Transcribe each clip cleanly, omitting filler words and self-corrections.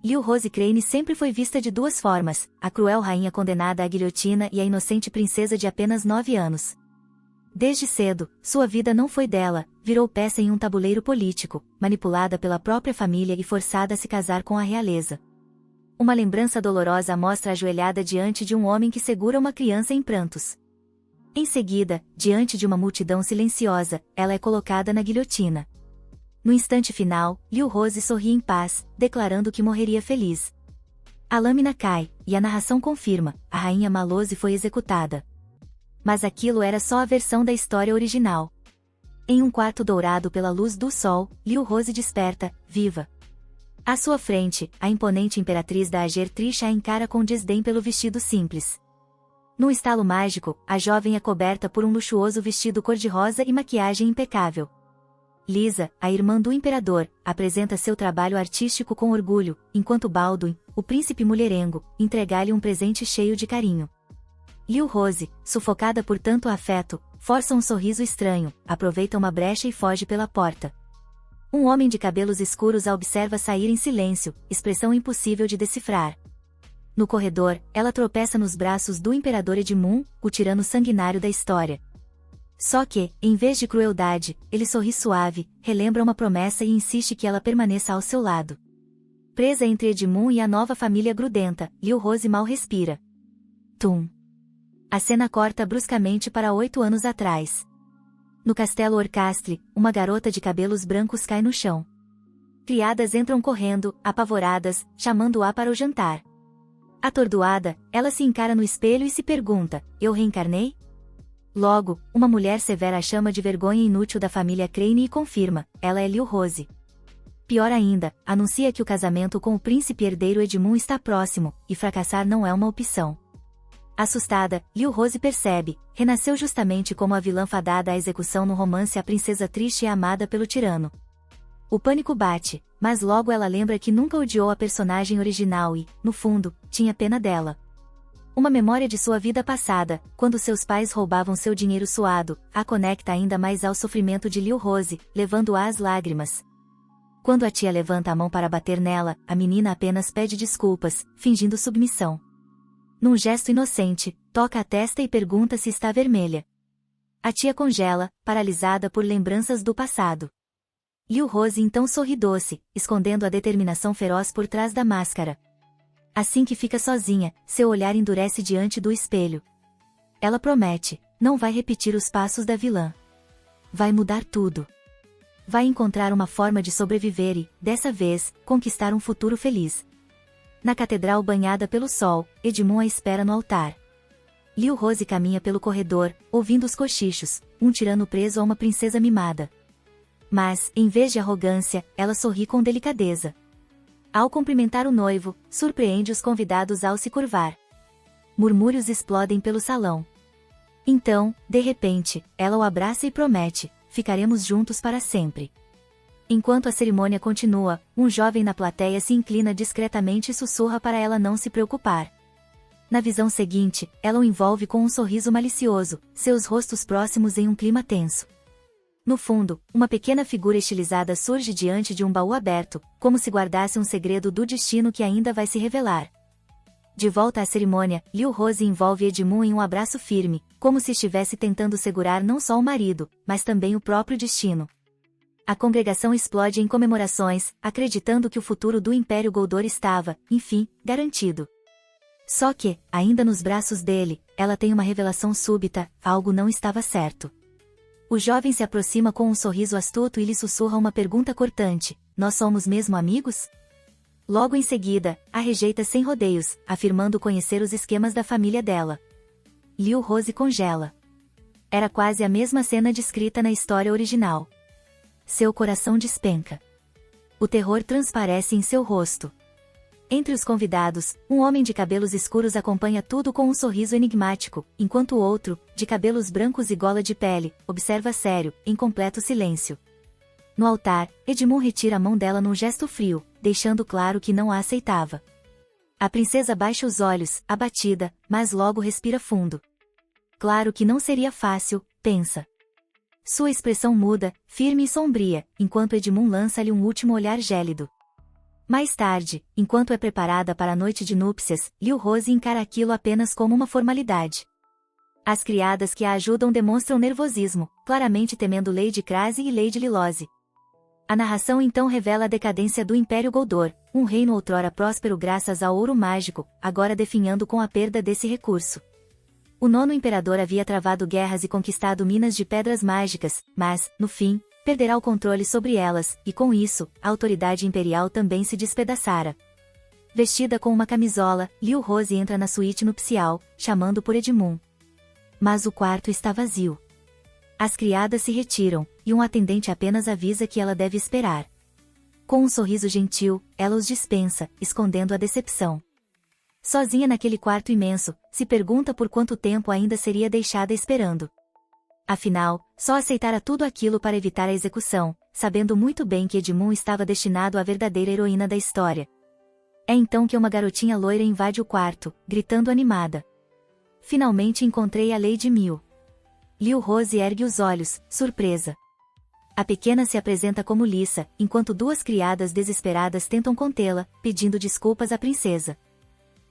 Liu Rose Crane sempre foi vista de duas formas, a cruel rainha condenada à guilhotina e a inocente princesa de apenas 9 anos. Desde cedo, sua vida não foi dela, virou peça em um tabuleiro político, manipulada pela própria família e forçada a se casar com a realeza. Uma lembrança dolorosa a mostra ajoelhada diante de um homem que segura uma criança em prantos. Em seguida, diante de uma multidão silenciosa, ela é colocada na guilhotina. No instante final, Liu Rose sorri em paz, declarando que morreria feliz. A lâmina cai, e a narração confirma, a rainha Malose foi executada. Mas aquilo era só a versão da história original. Em um quarto dourado pela luz do sol, Liu Rose desperta, viva. À sua frente, a imponente imperatriz da Ager Trisha a encara com desdém pelo vestido simples. Num estalo mágico, a jovem é coberta por um luxuoso vestido cor-de-rosa e maquiagem impecável. Lisa, a irmã do imperador, apresenta seu trabalho artístico com orgulho, enquanto Baldwin, o príncipe mulherengo, entrega-lhe um presente cheio de carinho. Liu Rose, sufocada por tanto afeto, força um sorriso estranho, aproveita uma brecha e foge pela porta. Um homem de cabelos escuros a observa sair em silêncio, expressão impossível de decifrar. No corredor, ela tropeça nos braços do imperador Edmund, o tirano sanguinário da história. Só que, em vez de crueldade, ele sorri suave, relembra uma promessa e insiste que ela permaneça ao seu lado. Presa entre Edmund e a nova família grudenta, Liu Rose mal respira. Tum. A cena corta bruscamente para 8 anos atrás. No castelo Orcastre, uma garota de cabelos brancos cai no chão. Criadas entram correndo, apavoradas, chamando-a para o jantar. Atordoada, ela se encara no espelho e se pergunta, eu reencarnei? Logo, uma mulher severa a chama de vergonha inútil da família Crane e confirma, ela é Liu Rose. Pior ainda, anuncia que o casamento com o príncipe herdeiro Edmund está próximo, e fracassar não é uma opção. Assustada, Liu Rose percebe, renasceu justamente como a vilã fadada à execução no romance A Princesa Triste e Amada pelo Tirano. O pânico bate, mas logo ela lembra que nunca odiou a personagem original e, no fundo, tinha pena dela. Uma memória de sua vida passada, quando seus pais roubavam seu dinheiro suado, a conecta ainda mais ao sofrimento de Liu Rose, levando-a às lágrimas. Quando a tia levanta a mão para bater nela, a menina apenas pede desculpas, fingindo submissão. Num gesto inocente, toca a testa e pergunta se está vermelha. A tia congela, paralisada por lembranças do passado. Liu Rose então sorri doce, escondendo a determinação feroz por trás da máscara. Assim que fica sozinha, seu olhar endurece diante do espelho. Ela promete, não vai repetir os passos da vilã. Vai mudar tudo. Vai encontrar uma forma de sobreviver e, dessa vez, conquistar um futuro feliz. Na catedral banhada pelo sol, Edmund a espera no altar. Liu Rose caminha pelo corredor, ouvindo os cochichos, um tirano preso a uma princesa mimada. Mas, em vez de arrogância, ela sorri com delicadeza. Ao cumprimentar o noivo, surpreende os convidados ao se curvar. Murmúrios explodem pelo salão. Então, de repente, ela o abraça e promete, ficaremos juntos para sempre. Enquanto a cerimônia continua, um jovem na plateia se inclina discretamente e sussurra para ela não se preocupar. Na visão seguinte, ela o envolve com um sorriso malicioso, seus rostos próximos em um clima tenso. No fundo, uma pequena figura estilizada surge diante de um baú aberto, como se guardasse um segredo do destino que ainda vai se revelar. De volta à cerimônia, Liu Rose envolve Edmund em um abraço firme, como se estivesse tentando segurar não só o marido, mas também o próprio destino. A congregação explode em comemorações, acreditando que o futuro do Império Goldor estava, enfim, garantido. Só que, ainda nos braços dele, ela tem uma revelação súbita, algo não estava certo. O jovem se aproxima com um sorriso astuto e lhe sussurra uma pergunta cortante, nós somos mesmo amigos? Logo em seguida, a rejeita sem rodeios, afirmando conhecer os esquemas da família dela. Liu Rose congela. Era quase a mesma cena descrita na história original. Seu coração despenca. O terror transparece em seu rosto. Entre os convidados, um homem de cabelos escuros acompanha tudo com um sorriso enigmático, enquanto o outro, de cabelos brancos e gola de pele, observa sério, em completo silêncio. No altar, Edmund retira a mão dela num gesto frio, deixando claro que não a aceitava. A princesa baixa os olhos, abatida, mas logo respira fundo. Claro que não seria fácil, pensa. Sua expressão muda, firme e sombria, enquanto Edmund lança-lhe um último olhar gélido. Mais tarde, enquanto é preparada para a noite de núpcias, Liu Rose encara aquilo apenas como uma formalidade. As criadas que a ajudam demonstram nervosismo, claramente temendo Lady Crase e Lady Lilose. A narração então revela a decadência do Império Goldor, um reino outrora próspero graças ao ouro mágico, agora definhando com a perda desse recurso. O nono imperador havia travado guerras e conquistado minas de pedras mágicas, mas, no fim, perderá o controle sobre elas, e com isso, a autoridade imperial também se despedaçara. Vestida com uma camisola, Liu Rose entra na suíte nupcial, chamando por Edmund. Mas o quarto está vazio. As criadas se retiram, e um atendente apenas avisa que ela deve esperar. Com um sorriso gentil, ela os dispensa, escondendo a decepção. Sozinha naquele quarto imenso, se pergunta por quanto tempo ainda seria deixada esperando. Afinal, só aceitara tudo aquilo para evitar a execução, sabendo muito bem que Edmund estava destinado à verdadeira heroína da história. É então que uma garotinha loira invade o quarto, gritando animada. Finalmente encontrei a Lady Mil. Liu Rose ergue os olhos, surpresa. A pequena se apresenta como Lissa, enquanto duas criadas desesperadas tentam contê-la, pedindo desculpas à princesa.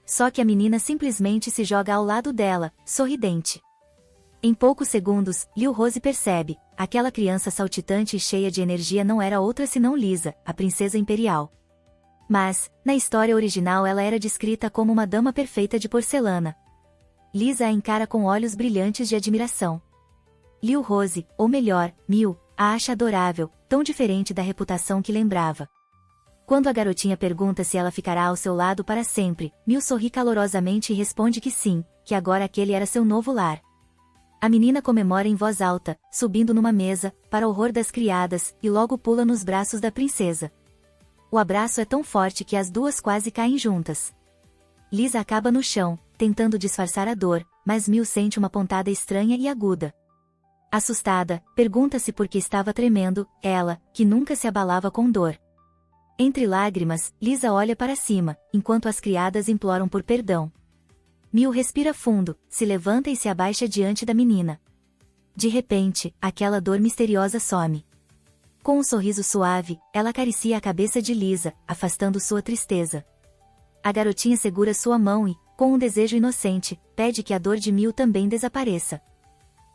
Só que a menina simplesmente se joga ao lado dela, sorridente. Em poucos segundos, Liu Rose percebe, aquela criança saltitante e cheia de energia não era outra senão Lisa, a princesa imperial. Mas, na história original ela era descrita como uma dama perfeita de porcelana. Lisa a encara com olhos brilhantes de admiração. Liu Rose, ou melhor, Mil, a acha adorável, tão diferente da reputação que lembrava. Quando a garotinha pergunta se ela ficará ao seu lado para sempre, Mil sorri calorosamente e responde que sim, que agora aquele era seu novo lar. A menina comemora em voz alta, subindo numa mesa, para horror das criadas, e logo pula nos braços da princesa. O abraço é tão forte que as duas quase caem juntas. Lisa acaba no chão, tentando disfarçar a dor, mas Mil sente uma pontada estranha e aguda. Assustada, pergunta-se por que estava tremendo, ela, que nunca se abalava com dor. Entre lágrimas, Lisa olha para cima, enquanto as criadas imploram por perdão. Mil respira fundo, se levanta e se abaixa diante da menina. De repente, aquela dor misteriosa some. Com um sorriso suave, ela acaricia a cabeça de Lisa, afastando sua tristeza. A garotinha segura sua mão e, com um desejo inocente, pede que a dor de Mil também desapareça.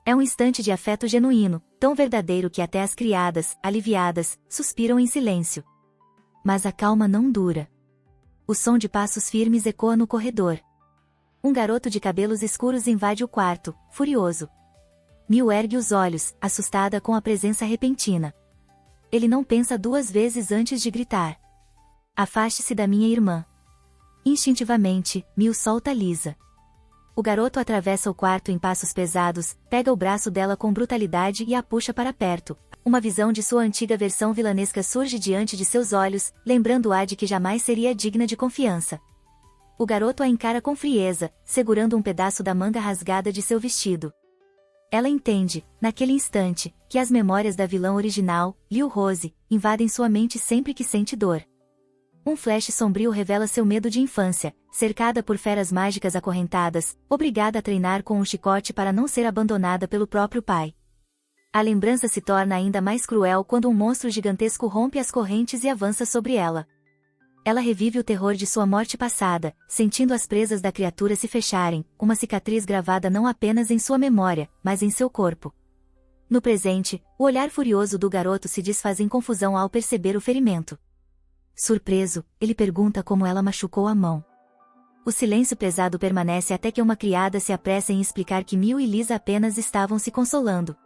É um instante de afeto genuíno, tão verdadeiro que até as criadas, aliviadas, suspiram em silêncio. Mas a calma não dura. O som de passos firmes ecoa no corredor. Um garoto de cabelos escuros invade o quarto, furioso. Mil ergue os olhos, assustada com a presença repentina. Ele não pensa duas vezes antes de gritar. Afaste-se da minha irmã. Instintivamente, Mil solta Lisa. O garoto atravessa o quarto em passos pesados, pega o braço dela com brutalidade e a puxa para perto. Uma visão de sua antiga versão vilanesca surge diante de seus olhos, lembrando-a de que jamais seria digna de confiança. O garoto a encara com frieza, segurando um pedaço da manga rasgada de seu vestido. Ela entende, naquele instante, que as memórias da vilã original, Liu Rose, invadem sua mente sempre que sente dor. Um flash sombrio revela seu medo de infância, cercada por feras mágicas acorrentadas, obrigada a treinar com um chicote para não ser abandonada pelo próprio pai. A lembrança se torna ainda mais cruel quando um monstro gigantesco rompe as correntes e avança sobre ela. Ela revive o terror de sua morte passada, sentindo as presas da criatura se fecharem, uma cicatriz gravada não apenas em sua memória, mas em seu corpo. No presente, o olhar furioso do garoto se desfaz em confusão ao perceber o ferimento. Surpreso, ele pergunta como ela machucou a mão. O silêncio pesado permanece até que uma criada se apressa em explicar que Mil e Lisa apenas estavam se consolando.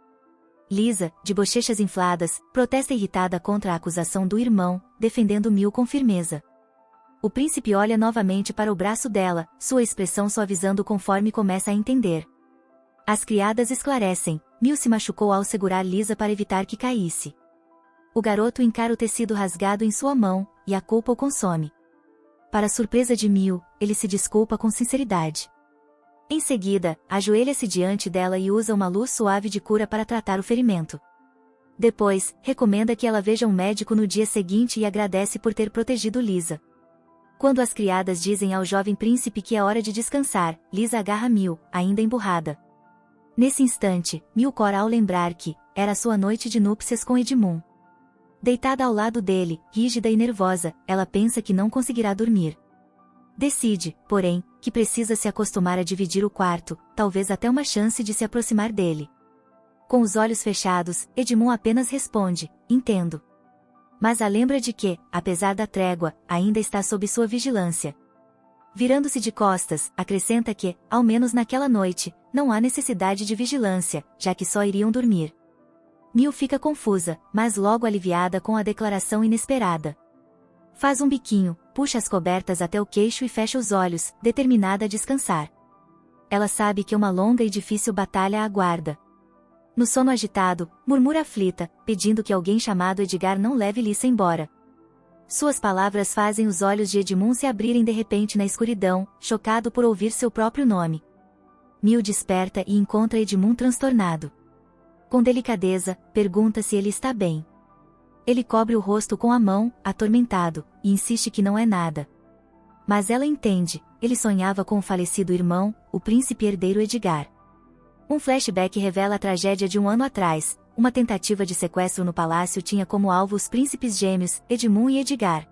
Lisa, de bochechas infladas, protesta irritada contra a acusação do irmão, defendendo Mil com firmeza. O príncipe olha novamente para o braço dela, sua expressão suavizando conforme começa a entender. As criadas esclarecem, Mil se machucou ao segurar Lisa para evitar que caísse. O garoto encara o tecido rasgado em sua mão, e a culpa o consome. Para surpresa de Mil, ele se desculpa com sinceridade. Em seguida, ajoelha-se diante dela e usa uma luz suave de cura para tratar o ferimento. Depois, recomenda que ela veja um médico no dia seguinte e agradece por ter protegido Lisa. Quando as criadas dizem ao jovem príncipe que é hora de descansar, Lisa agarra Mil, ainda emburrada. Nesse instante, Mil cora ao lembrar que era sua noite de núpcias com Edmund. Deitada ao lado dele, rígida e nervosa, ela pensa que não conseguirá dormir. Decide, porém, que precisa se acostumar a dividir o quarto, talvez até uma chance de se aproximar dele. Com os olhos fechados, Edmund apenas responde, entendo. Mas a lembra de que, apesar da trégua, ainda está sob sua vigilância. Virando-se de costas, acrescenta que, ao menos naquela noite, não há necessidade de vigilância, já que só iriam dormir. Mil fica confusa, mas logo aliviada com a declaração inesperada. Faz um biquinho, puxa as cobertas até o queixo e fecha os olhos, determinada a descansar. Ela sabe que uma longa e difícil batalha a aguarda. No sono agitado, murmura aflita, pedindo que alguém chamado Edgar não leve Lisa embora. Suas palavras fazem os olhos de Edmund se abrirem de repente na escuridão, chocado por ouvir seu próprio nome. Mil desperta e encontra Edmund transtornado. Com delicadeza, pergunta se ele está bem. Ele cobre o rosto com a mão, atormentado, e insiste que não é nada. Mas ela entende, ele sonhava com o falecido irmão, o príncipe herdeiro Edgar. Um flashback revela a tragédia de um ano atrás. Uma tentativa de sequestro no palácio tinha como alvo os príncipes gêmeos, Edmund e Edgar.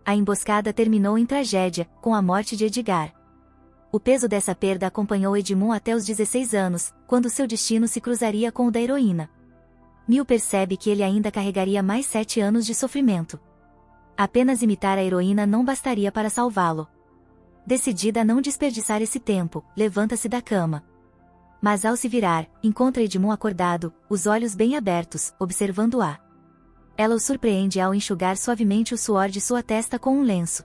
A emboscada terminou em tragédia, com a morte de Edgar. O peso dessa perda acompanhou Edmund até os 16 anos, quando seu destino se cruzaria com o da heroína. Mil percebe que ele ainda carregaria mais 7 anos de sofrimento. Apenas imitar a heroína não bastaria para salvá-lo. Decidida a não desperdiçar esse tempo, levanta-se da cama. Mas ao se virar, encontra Edmund acordado, os olhos bem abertos, observando-a. Ela o surpreende ao enxugar suavemente o suor de sua testa com um lenço.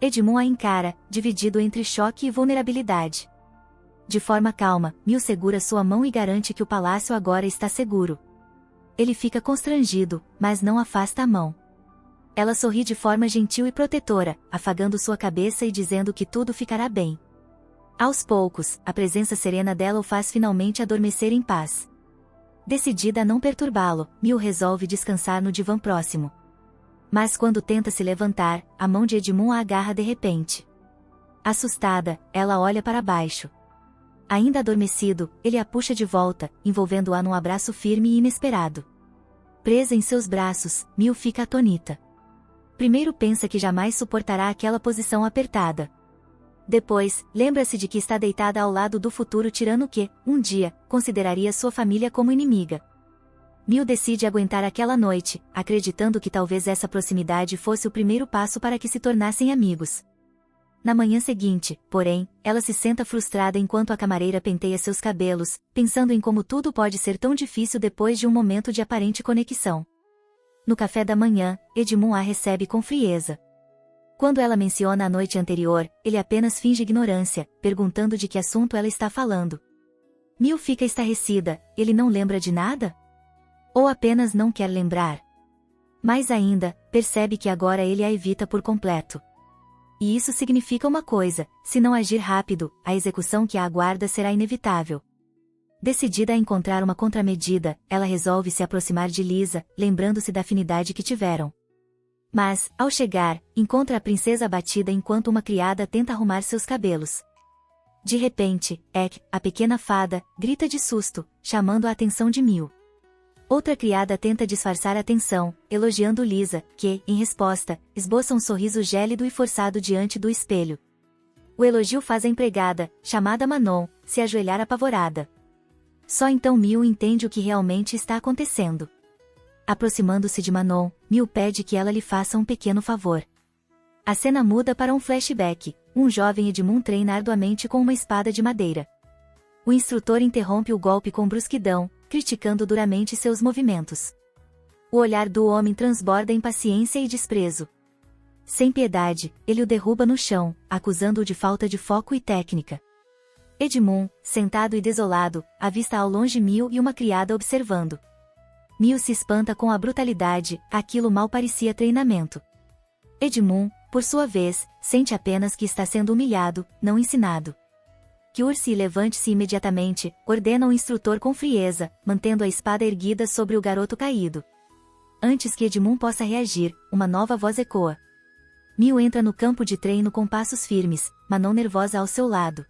Edmund a encara, dividido entre choque e vulnerabilidade. De forma calma, Mil segura sua mão e garante que o palácio agora está seguro. Ele fica constrangido, mas não afasta a mão. Ela sorri de forma gentil e protetora, afagando sua cabeça e dizendo que tudo ficará bem. Aos poucos, a presença serena dela o faz finalmente adormecer em paz. Decidida a não perturbá-lo, Mil resolve descansar no divã próximo. Mas quando tenta se levantar, a mão de Edmund a agarra de repente. Assustada, ela olha para baixo. Ainda adormecido, ele a puxa de volta, envolvendo-a num abraço firme e inesperado. Presa em seus braços, Mil fica atônita. Primeiro pensa que jamais suportará aquela posição apertada. Depois, lembra-se de que está deitada ao lado do futuro tirano que, um dia, consideraria sua família como inimiga. Mil decide aguentar aquela noite, acreditando que talvez essa proximidade fosse o primeiro passo para que se tornassem amigos. Na manhã seguinte, porém, ela se senta frustrada enquanto a camareira penteia seus cabelos, pensando em como tudo pode ser tão difícil depois de um momento de aparente conexão. No café da manhã, Edmund a recebe com frieza. Quando ela menciona a noite anterior, ele apenas finge ignorância, perguntando de que assunto ela está falando. Mil fica estarrecida, ele não lembra de nada? Ou apenas não quer lembrar? Mais ainda, percebe que agora ele a evita por completo. E isso significa uma coisa: se não agir rápido, a execução que a aguarda será inevitável. Decidida a encontrar uma contramedida, ela resolve se aproximar de Lisa, lembrando-se da afinidade que tiveram. Mas, ao chegar, encontra a princesa abatida enquanto uma criada tenta arrumar seus cabelos. De repente, Ek, a pequena fada, grita de susto, chamando a atenção de Mil. Outra criada tenta disfarçar a atenção, elogiando Lisa, que, em resposta, esboça um sorriso gélido e forçado diante do espelho. O elogio faz a empregada, chamada Manon, se ajoelhar apavorada. Só então Mil entende o que realmente está acontecendo. Aproximando-se de Manon, Mil pede que ela lhe faça um pequeno favor. A cena muda para um flashback. Um jovem Edmund treina arduamente com uma espada de madeira. O instrutor interrompe o golpe com brusquidão, criticando duramente seus movimentos. O olhar do homem transborda impaciência e desprezo. Sem piedade, ele o derruba no chão, acusando-o de falta de foco e técnica. Edmund, sentado e desolado, avista ao longe Mil e uma criada observando. Mil se espanta com a brutalidade, aquilo mal parecia treinamento. Edmund, por sua vez, sente apenas que está sendo humilhado, não ensinado. Curse e levante-se imediatamente, ordena o instrutor com frieza, mantendo a espada erguida sobre o garoto caído. Antes que Edmund possa reagir, uma nova voz ecoa. Mil entra no campo de treino com passos firmes, Manon nervosa ao seu lado.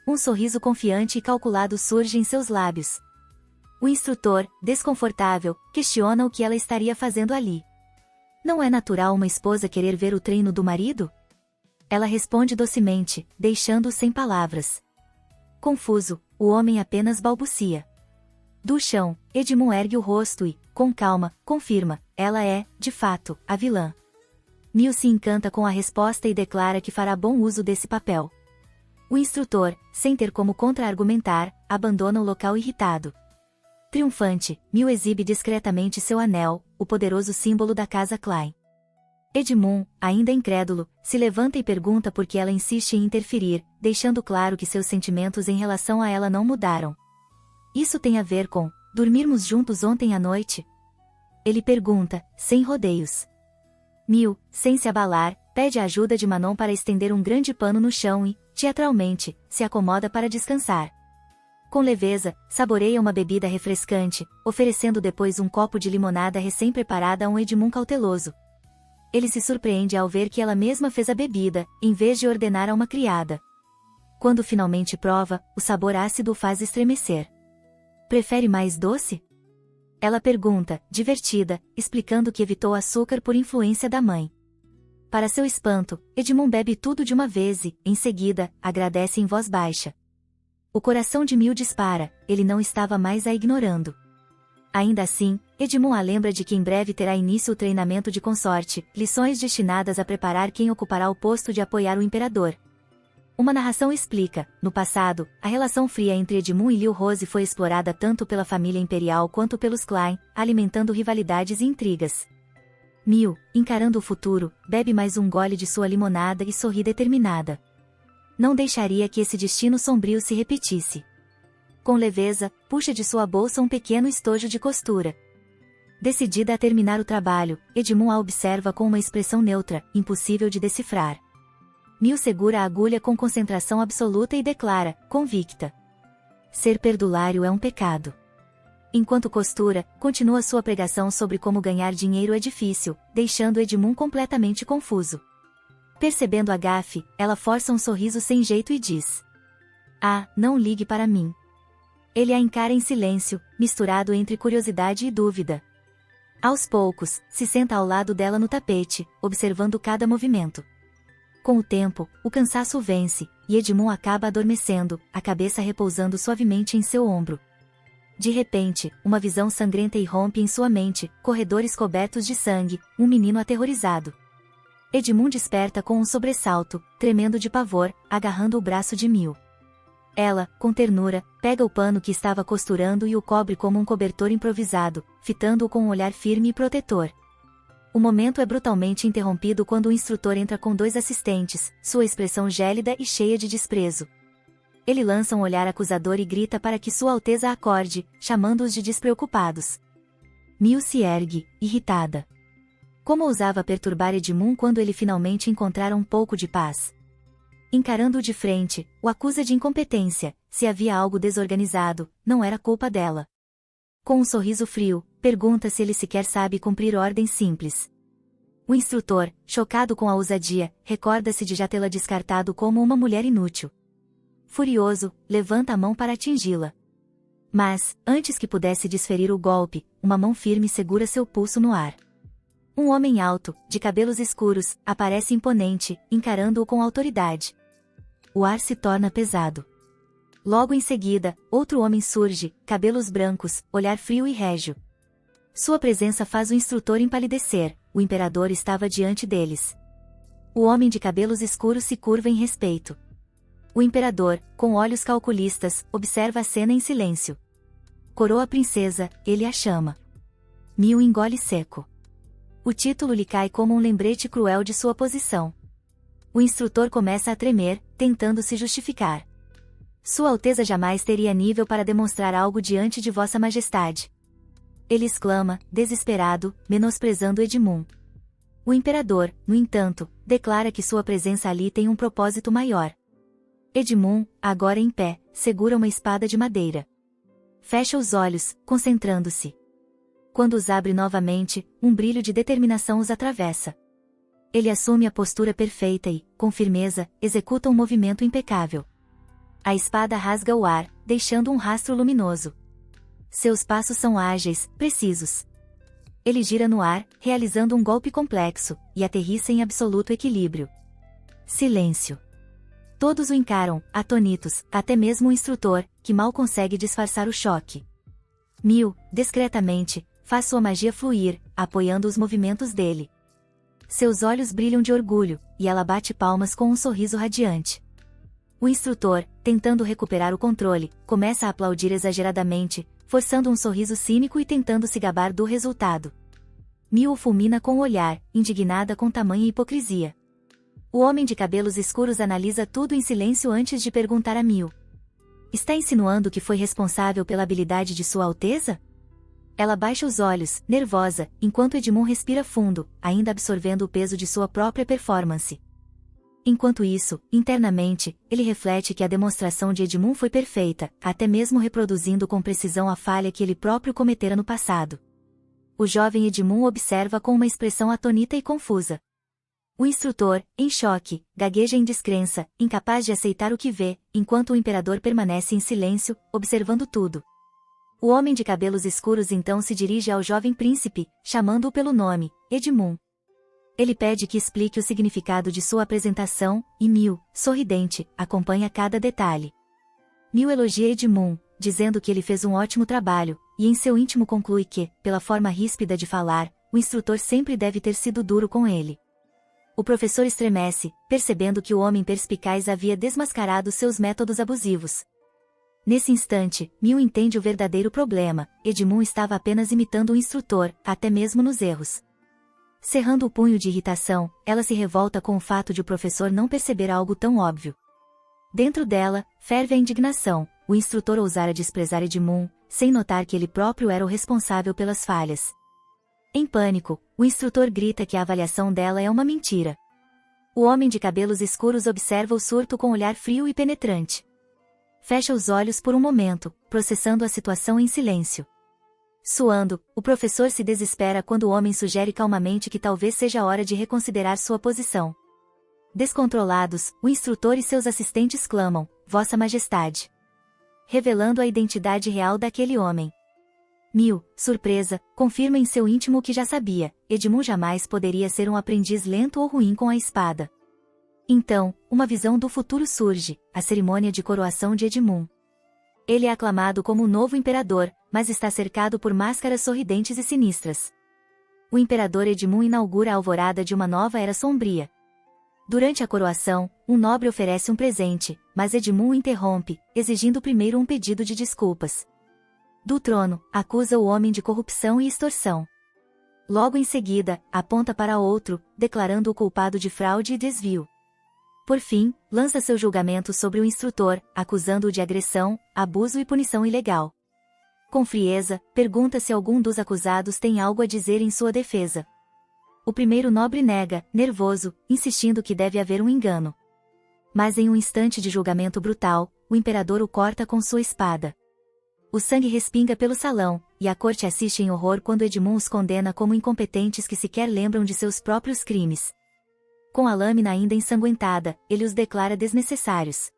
Um sorriso confiante e calculado surge em seus lábios. O instrutor, desconfortável, questiona o que ela estaria fazendo ali. Não é natural uma esposa querer ver o treino do marido? Ela responde docemente, deixando-o sem palavras. Confuso, o homem apenas balbucia. Do chão, Edmund ergue o rosto e, com calma, confirma, ela é, de fato, a vilã. Miu se encanta com a resposta e declara que fará bom uso desse papel. O instrutor, sem ter como contra-argumentar, abandona o local irritado. Triunfante, Miu exibe discretamente seu anel, o poderoso símbolo da casa Klein. Edmund, ainda incrédulo, se levanta e pergunta por que ela insiste em interferir, deixando claro que seus sentimentos em relação a ela não mudaram. Isso tem a ver com dormirmos juntos ontem à noite? Ele pergunta, sem rodeios. Miu, sem se abalar, pede a ajuda de Manon para estender um grande pano no chão e, teatralmente, se acomoda para descansar. Com leveza, saboreia uma bebida refrescante, oferecendo depois um copo de limonada recém-preparada a um Edmund cauteloso. Ele se surpreende ao ver que ela mesma fez a bebida, em vez de ordenar a uma criada. Quando finalmente prova, o sabor ácido o faz estremecer. Prefere mais doce? Ela pergunta, divertida, explicando que evitou açúcar por influência da mãe. Para seu espanto, Edmund bebe tudo de uma vez e, em seguida, agradece em voz baixa. O coração de Miu dispara, ele não estava mais a ignorando. Ainda assim, Edmund a lembra de que em breve terá início o treinamento de consorte, lições destinadas a preparar quem ocupará o posto de apoiar o imperador. Uma narração explica, no passado, a relação fria entre Edmund e Liu Rose foi explorada tanto pela família imperial quanto pelos Klein, alimentando rivalidades e intrigas. Miu, encarando o futuro, bebe mais um gole de sua limonada e sorri determinada. Não deixaria que esse destino sombrio se repetisse. Com leveza, puxa de sua bolsa um pequeno estojo de costura. Decidida a terminar o trabalho, Edmund a observa com uma expressão neutra, impossível de decifrar. Miu segura a agulha com concentração absoluta e declara, convicta. Ser perdulário é um pecado. Enquanto costura, continua sua pregação sobre como ganhar dinheiro é difícil, deixando Edmund completamente confuso. Percebendo a gafe, ela força um sorriso sem jeito e diz: "Ah, não ligue para mim." Ele a encara em silêncio, misturado entre curiosidade e dúvida. Aos poucos, se senta ao lado dela no tapete, observando cada movimento. Com o tempo, o cansaço vence, e Edmund acaba adormecendo, a cabeça repousando suavemente em seu ombro. De repente, uma visão sangrenta irrompe em sua mente, corredores cobertos de sangue, um menino aterrorizado. Edmund desperta com um sobressalto, tremendo de pavor, agarrando o braço de Miu. Ela, com ternura, pega o pano que estava costurando e o cobre como um cobertor improvisado, fitando-o com um olhar firme e protetor. O momento é brutalmente interrompido quando o instrutor entra com 2 assistentes, sua expressão gélida e cheia de desprezo. Ele lança um olhar acusador e grita para que Sua Alteza acorde, chamando-os de despreocupados. Miu se ergue, irritada. Como ousava perturbar Edmund quando ele finalmente encontrara um pouco de paz? Encarando-o de frente, o acusa de incompetência, se havia algo desorganizado, não era culpa dela. Com um sorriso frio, pergunta se ele sequer sabe cumprir ordens simples. O instrutor, chocado com a ousadia, recorda-se de já tê-la descartado como uma mulher inútil. Furioso, levanta a mão para atingi-la. Mas, antes que pudesse desferir o golpe, uma mão firme segura seu pulso no ar. Um homem alto, de cabelos escuros, aparece imponente, encarando-o com autoridade. O ar se torna pesado. Logo em seguida, outro homem surge, cabelos brancos, olhar frio e régio. Sua presença faz o instrutor empalidecer, o imperador estava diante deles. O homem de cabelos escuros se curva em respeito. O imperador, com olhos calculistas, observa a cena em silêncio. Coroa a princesa, ele a chama. Miu engole seco. O título lhe cai como um lembrete cruel de sua posição. O instrutor começa a tremer, tentando se justificar. Sua Alteza jamais teria nível para demonstrar algo diante de Vossa Majestade. Ele exclama, desesperado, menosprezando Edmund. O imperador, no entanto, declara que sua presença ali tem um propósito maior. Edmund, agora em pé, segura uma espada de madeira. Fecha os olhos, concentrando-se. Quando os abre novamente, um brilho de determinação os atravessa. Ele assume a postura perfeita e, com firmeza, executa um movimento impecável. A espada rasga o ar, deixando um rastro luminoso. seus passos são ágeis, precisos. Ele gira no ar, realizando um golpe complexo, e aterrissa em absoluto equilíbrio. Silêncio. Todos o encaram, atônitos, até mesmo o instrutor, que mal consegue disfarçar o choque. Miu, discretamente, faz sua magia fluir, apoiando os movimentos dele. Seus olhos brilham de orgulho, e ela bate palmas com um sorriso radiante. O instrutor, tentando recuperar o controle, começa a aplaudir exageradamente, forçando um sorriso cínico e tentando se gabar do resultado. Miu o fulmina com o olhar, indignada com tamanha hipocrisia. O homem de cabelos escuros analisa tudo em silêncio antes de perguntar a Miu. Está insinuando que foi responsável pela habilidade de Sua Alteza? Ela baixa os olhos, nervosa, enquanto Edmund respira fundo, ainda absorvendo o peso de sua própria performance. Enquanto isso, internamente, ele reflete que a demonstração de Edmund foi perfeita, até mesmo reproduzindo com precisão a falha que ele próprio cometera no passado. O jovem Edmund observa com uma expressão atônita e confusa. O instrutor, em choque, gagueja em descrença, incapaz de aceitar o que vê, enquanto o imperador permanece em silêncio, observando tudo. O homem de cabelos escuros então se dirige ao jovem príncipe, chamando-o pelo nome, Edmund. Ele pede que explique o significado de sua apresentação, e Miu, sorridente, acompanha cada detalhe. Miu elogia Edmund, dizendo que ele fez um ótimo trabalho, e em seu íntimo conclui que, pela forma ríspida de falar, o instrutor sempre deve ter sido duro com ele. O professor estremece, percebendo que o homem perspicaz havia desmascarado seus métodos abusivos. Nesse instante, Miu entende o verdadeiro problema: Edmund estava apenas imitando o instrutor, até mesmo nos erros. Cerrando o punho de irritação, ela se revolta com o fato de o professor não perceber algo tão óbvio. Dentro dela, ferve a indignação: o instrutor ousara desprezar Edmund, sem notar que ele próprio era o responsável pelas falhas. Em pânico, o instrutor grita que a avaliação dela é uma mentira. O homem de cabelos escuros observa o surto com olhar frio e penetrante. Fecha os olhos por um momento, processando a situação em silêncio. Suando, o professor se desespera quando o homem sugere calmamente que talvez seja hora de reconsiderar sua posição. Descontrolados, o instrutor e seus assistentes clamam: Vossa Majestade! Revelando a identidade real daquele homem. Miu, surpresa, confirma em seu íntimo o que já sabia: Edmund jamais poderia ser um aprendiz lento ou ruim com a espada. Então, uma visão do futuro surge: a cerimônia de coroação de Edmund. Ele é aclamado como o novo imperador, mas está cercado por máscaras sorridentes e sinistras. O imperador Edmund inaugura a alvorada de uma nova era sombria. Durante a coroação, um nobre oferece um presente, mas Edmund o interrompe, exigindo primeiro um pedido de desculpas. Do trono, acusa o homem de corrupção e extorsão. Logo em seguida, aponta para outro, declarando-o culpado de fraude e desvio. Por fim, lança seu julgamento sobre o instrutor, acusando-o de agressão, abuso e punição ilegal. Com frieza, pergunta se algum dos acusados tem algo a dizer em sua defesa. O primeiro nobre nega, nervoso, insistindo que deve haver um engano. Mas em um instante de julgamento brutal, o imperador o corta com sua espada. O sangue respinga pelo salão, e a corte assiste em horror quando Edmund os condena como incompetentes que sequer lembram de seus próprios crimes. Com a lâmina ainda ensanguentada, ele os declara desnecessários.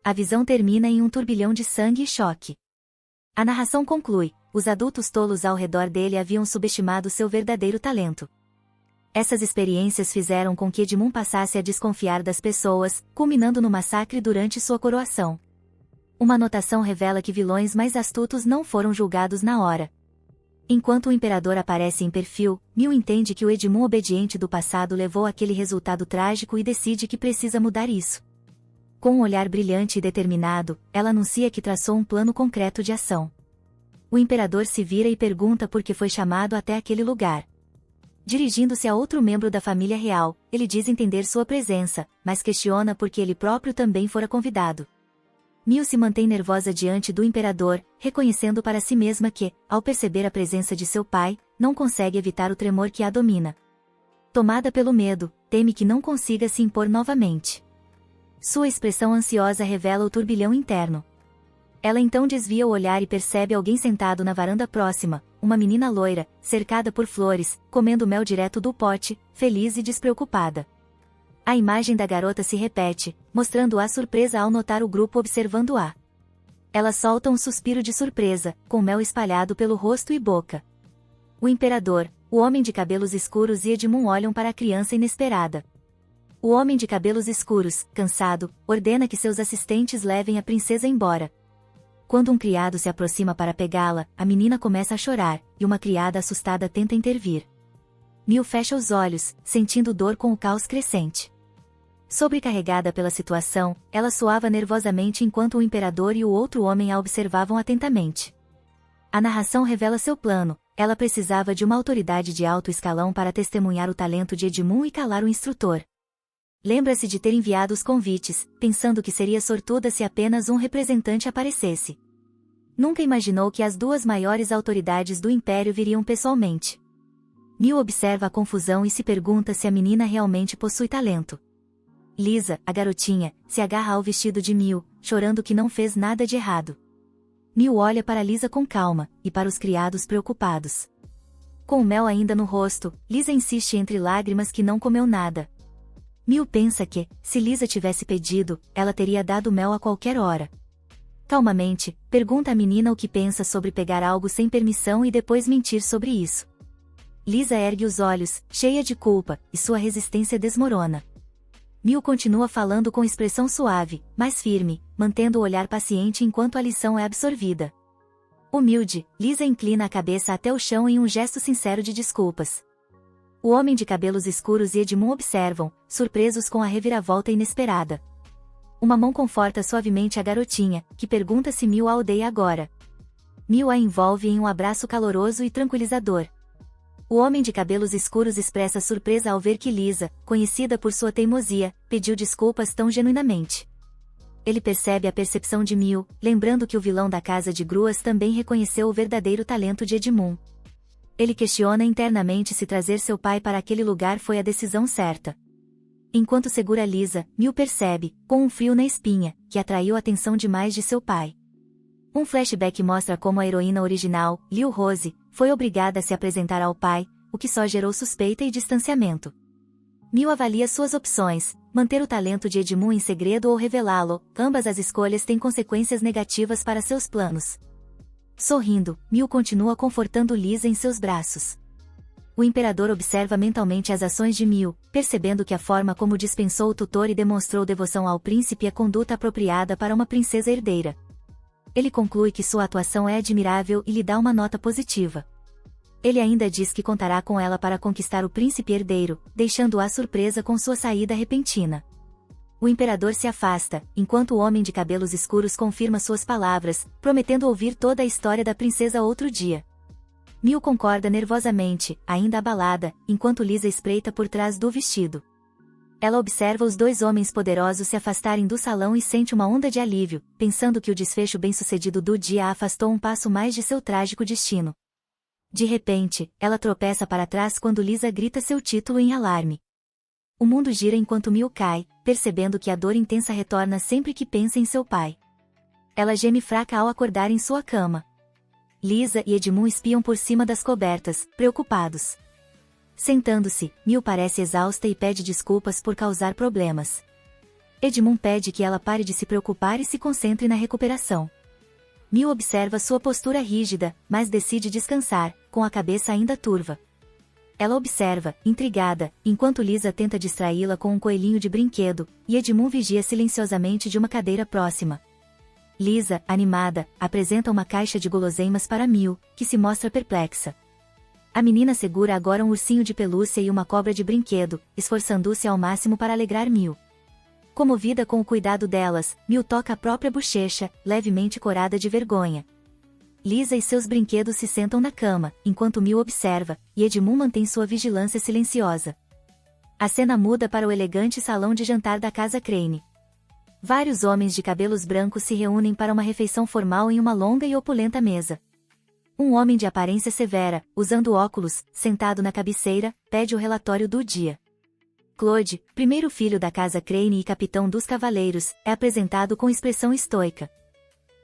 A visão termina em um turbilhão de sangue e choque. A narração conclui: os adultos tolos ao redor dele haviam subestimado seu verdadeiro talento. Essas experiências fizeram com que Edmund passasse a desconfiar das pessoas, culminando no massacre durante sua coroação. Uma anotação revela que vilões mais astutos não foram julgados na hora. Enquanto o imperador aparece em perfil, Miu entende que o Edmund obediente do passado levou àquele resultado trágico e decide que precisa mudar isso. Com um olhar brilhante e determinado, ela anuncia que traçou um plano concreto de ação. O imperador se vira e pergunta por que foi chamado até aquele lugar. Dirigindo-se a outro membro da família real, ele diz entender sua presença, mas questiona por que ele próprio também fora convidado. Miu se mantém nervosa diante do imperador, reconhecendo para si mesma que, ao perceber a presença de seu pai, não consegue evitar o tremor que a domina. Tomada pelo medo, teme que não consiga se impor novamente. Sua expressão ansiosa revela o turbilhão interno. Ela então desvia o olhar e percebe alguém sentado na varanda próxima, uma menina loira, cercada por flores, comendo mel direto do pote, feliz e despreocupada. A imagem da garota se repete, mostrando-a surpresa ao notar o grupo observando-a. Ela solta um suspiro de surpresa, com mel espalhado pelo rosto e boca. O imperador, o homem de cabelos escuros e Edmund olham para a criança inesperada. O homem de cabelos escuros, cansado, ordena que seus assistentes levem a princesa embora. Quando um criado se aproxima para pegá-la, a menina começa a chorar, e uma criada assustada tenta intervir. Mil fecha os olhos, sentindo dor com o caos crescente. Sobrecarregada pela situação, ela suava nervosamente enquanto o imperador e o outro homem a observavam atentamente. A narração revela seu plano: ela precisava de uma autoridade de alto escalão para testemunhar o talento de Edmund e calar o instrutor. Lembra-se de ter enviado os convites, pensando que seria sortuda se apenas um representante aparecesse. Nunca imaginou que as duas maiores autoridades do império viriam pessoalmente. Mil observa a confusão e se pergunta se a menina realmente possui talento. Lisa, a garotinha, se agarra ao vestido de Mil, chorando que não fez nada de errado. Mil olha para Lisa com calma, e para os criados preocupados. Com o mel ainda no rosto, Lisa insiste entre lágrimas que não comeu nada. Mil pensa que, se Lisa tivesse pedido, ela teria dado mel a qualquer hora. Calmamente, pergunta à menina o que pensa sobre pegar algo sem permissão e depois mentir sobre isso. Lisa ergue os olhos, cheia de culpa, e sua resistência desmorona. Mil continua falando com expressão suave, mas firme, mantendo o olhar paciente enquanto a lição é absorvida. Humilde, Lisa inclina a cabeça até o chão em um gesto sincero de desculpas. O homem de cabelos escuros e Edmund observam, surpresos com a reviravolta inesperada. Uma mão conforta suavemente a garotinha, que pergunta se Mil a odeia agora. Mil a envolve em um abraço caloroso e tranquilizador. O homem de cabelos escuros expressa surpresa ao ver que Lisa, conhecida por sua teimosia, pediu desculpas tão genuinamente. Ele percebe a percepção de Mil, lembrando que o vilão da Casa de Gruas também reconheceu o verdadeiro talento de Edmund. Ele questiona internamente se trazer seu pai para aquele lugar foi a decisão certa. Enquanto segura Lisa, Mil percebe, com um frio na espinha, que atraiu a atenção demais de seu pai. Um flashback mostra como a heroína original, Liu Rose, foi obrigada a se apresentar ao pai, o que só gerou suspeita e distanciamento. Mil avalia suas opções: manter o talento de Edmund em segredo ou revelá-lo. Ambas as escolhas têm consequências negativas para seus planos. Sorrindo, Mil continua confortando Lisa em seus braços. O imperador observa mentalmente as ações de Mil, percebendo que a forma como dispensou o tutor e demonstrou devoção ao príncipe é conduta apropriada para uma princesa herdeira. Ele conclui que sua atuação é admirável e lhe dá uma nota positiva. Ele ainda diz que contará com ela para conquistar o príncipe herdeiro, deixando-a surpresa com sua saída repentina. O imperador se afasta, enquanto o homem de cabelos escuros confirma suas palavras, prometendo ouvir toda a história da princesa outro dia. Mil concorda nervosamente, ainda abalada, enquanto Lisa espreita por trás do vestido. Ela observa os dois homens poderosos se afastarem do salão e sente uma onda de alívio, pensando que o desfecho bem-sucedido do dia a afastou um passo mais de seu trágico destino. De repente, ela tropeça para trás quando Lisa grita seu título em alarme. O mundo gira enquanto Mil cai, percebendo que a dor intensa retorna sempre que pensa em seu pai. Ela geme fraca ao acordar em sua cama. Lisa e Edmund espiam por cima das cobertas, preocupados. Sentando-se, Mil parece exausta e pede desculpas por causar problemas. Edmund pede que ela pare de se preocupar e se concentre na recuperação. Mil observa sua postura rígida, mas decide descansar, com a cabeça ainda turva. Ela observa, intrigada, enquanto Lisa tenta distraí-la com um coelhinho de brinquedo, e Edmund vigia silenciosamente de uma cadeira próxima. Lisa, animada, apresenta uma caixa de guloseimas para Mil, que se mostra perplexa. A menina segura agora um ursinho de pelúcia e uma cobra de brinquedo, esforçando-se ao máximo para alegrar Mil. Comovida com o cuidado delas, Mil toca a própria bochecha, levemente corada de vergonha. Lisa e seus brinquedos se sentam na cama, enquanto Mil observa, e Edmund mantém sua vigilância silenciosa. A cena muda para o elegante salão de jantar da Casa Crane. Vários homens de cabelos brancos se reúnem para uma refeição formal em uma longa e opulenta mesa. Um homem de aparência severa, usando óculos, sentado na cabeceira, pede o relatório do dia. Claude, primeiro filho da Casa Crane e capitão dos cavaleiros, é apresentado com expressão estoica.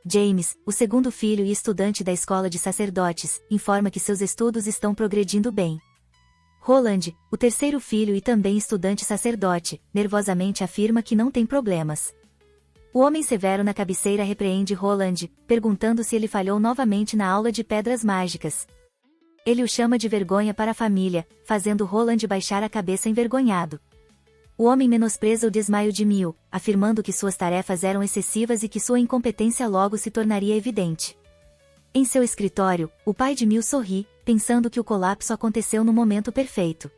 James, o segundo filho e estudante da escola de sacerdotes, informa que seus estudos estão progredindo bem. Roland, o terceiro filho e também estudante sacerdote, nervosamente afirma que não tem problemas. O homem severo na cabeceira repreende Roland, perguntando se ele falhou novamente na aula de pedras mágicas. Ele o chama de vergonha para a família, fazendo Roland baixar a cabeça envergonhado. O homem menospreza o desmaio de Mil, afirmando que suas tarefas eram excessivas e que sua incompetência logo se tornaria evidente. Em seu escritório, o pai de Mil sorri, pensando que o colapso aconteceu no momento perfeito.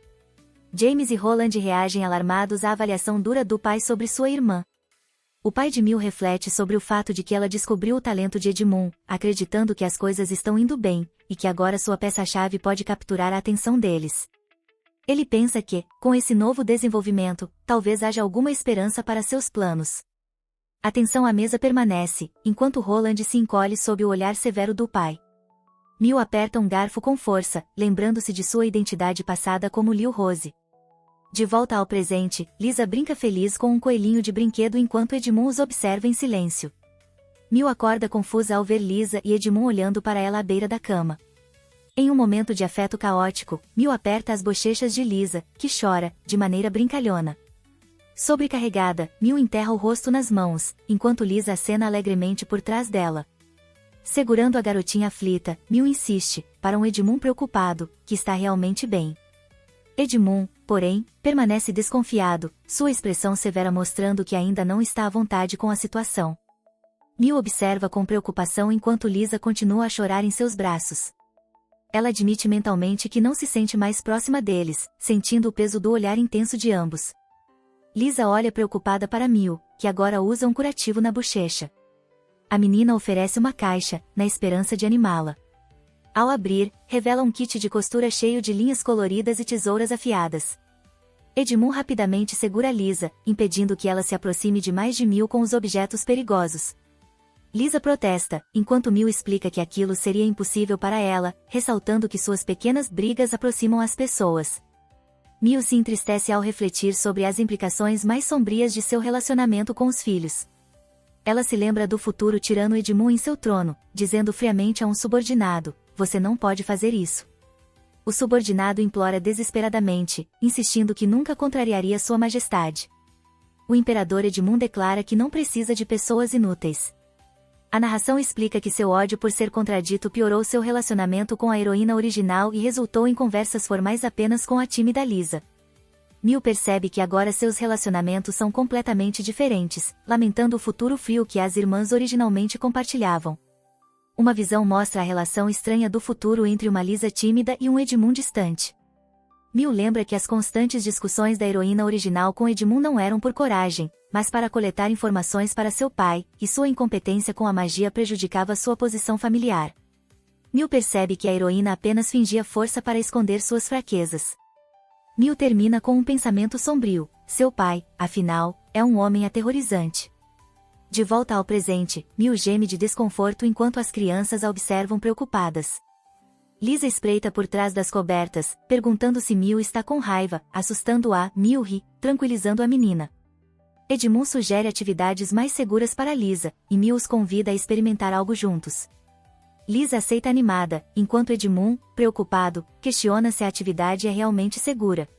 James e Roland reagem alarmados à avaliação dura do pai sobre sua irmã. O pai de Mil reflete sobre o fato de que ela descobriu o talento de Edmund, acreditando que as coisas estão indo bem, e que agora sua peça-chave pode capturar a atenção deles. Ele pensa que, com esse novo desenvolvimento, talvez haja alguma esperança para seus planos. A tensão à mesa permanece, enquanto Roland se encolhe sob o olhar severo do pai. Mil aperta um garfo com força, lembrando-se de sua identidade passada como Lil Rose. De volta ao presente, Lisa brinca feliz com um coelhinho de brinquedo enquanto Edmund os observa em silêncio. Mil acorda confusa ao ver Lisa e Edmund olhando para ela à beira da cama. Em um momento de afeto caótico, Mil aperta as bochechas de Lisa, que chora, de maneira brincalhona. Sobrecarregada, Mil enterra o rosto nas mãos, enquanto Lisa acena alegremente por trás dela. Segurando a garotinha aflita, Mil insiste, para um Edmund preocupado, que está realmente bem. Edmund, porém, permanece desconfiado, sua expressão severa mostrando que ainda não está à vontade com a situação. Mil observa com preocupação enquanto Lisa continua a chorar em seus braços. Ela admite mentalmente que não se sente mais próxima deles, sentindo o peso do olhar intenso de ambos. Lisa olha preocupada para Mil, que agora usa um curativo na bochecha. A menina oferece uma caixa, na esperança de animá-la. Ao abrir, revela um kit de costura cheio de linhas coloridas e tesouras afiadas. Edmund rapidamente segura Lisa, impedindo que ela se aproxime demais de Mil com os objetos perigosos. Lisa protesta, enquanto Mil explica que aquilo seria impossível para ela, ressaltando que suas pequenas brigas aproximam as pessoas. Mil se entristece ao refletir sobre as implicações mais sombrias de seu relacionamento com os filhos. Ela se lembra do futuro tirano Edmund em seu trono, dizendo friamente a um subordinado: "Você não pode fazer isso." O subordinado implora desesperadamente, insistindo que nunca contrariaria sua majestade. O imperador Edmund declara que não precisa de pessoas inúteis. A narração explica que seu ódio por ser contradito piorou seu relacionamento com a heroína original e resultou em conversas formais apenas com a tímida Lisa. Mil percebe que agora seus relacionamentos são completamente diferentes, lamentando o futuro frio que as irmãs originalmente compartilhavam. Uma visão mostra a relação estranha do futuro entre uma Lisa tímida e um Edmund distante. Mil lembra que as constantes discussões da heroína original com Edmund não eram por coragem, mas para coletar informações para seu pai, e sua incompetência com a magia prejudicava sua posição familiar. Mil percebe que a heroína apenas fingia força para esconder suas fraquezas. Mil termina com um pensamento sombrio: seu pai, afinal, é um homem aterrorizante. De volta ao presente, Mil geme de desconforto enquanto as crianças a observam preocupadas. Lisa espreita por trás das cobertas, perguntando se Mil está com raiva, assustando-a. Mil ri, tranquilizando a menina. Edmund sugere atividades mais seguras para Lisa, e Mil os convida a experimentar algo juntos. Lisa aceita animada, enquanto Edmund, preocupado, questiona se a atividade é realmente segura.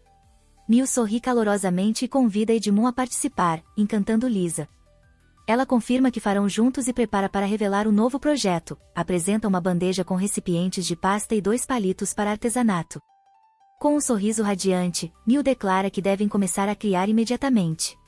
Mil sorri calorosamente e convida Edmund a participar, encantando Lisa. Ela confirma que farão juntos e prepara para revelar o novo projeto, apresenta uma bandeja com recipientes de pasta e 2 palitos para artesanato. Com um sorriso radiante, Mil declara que devem começar a criar imediatamente.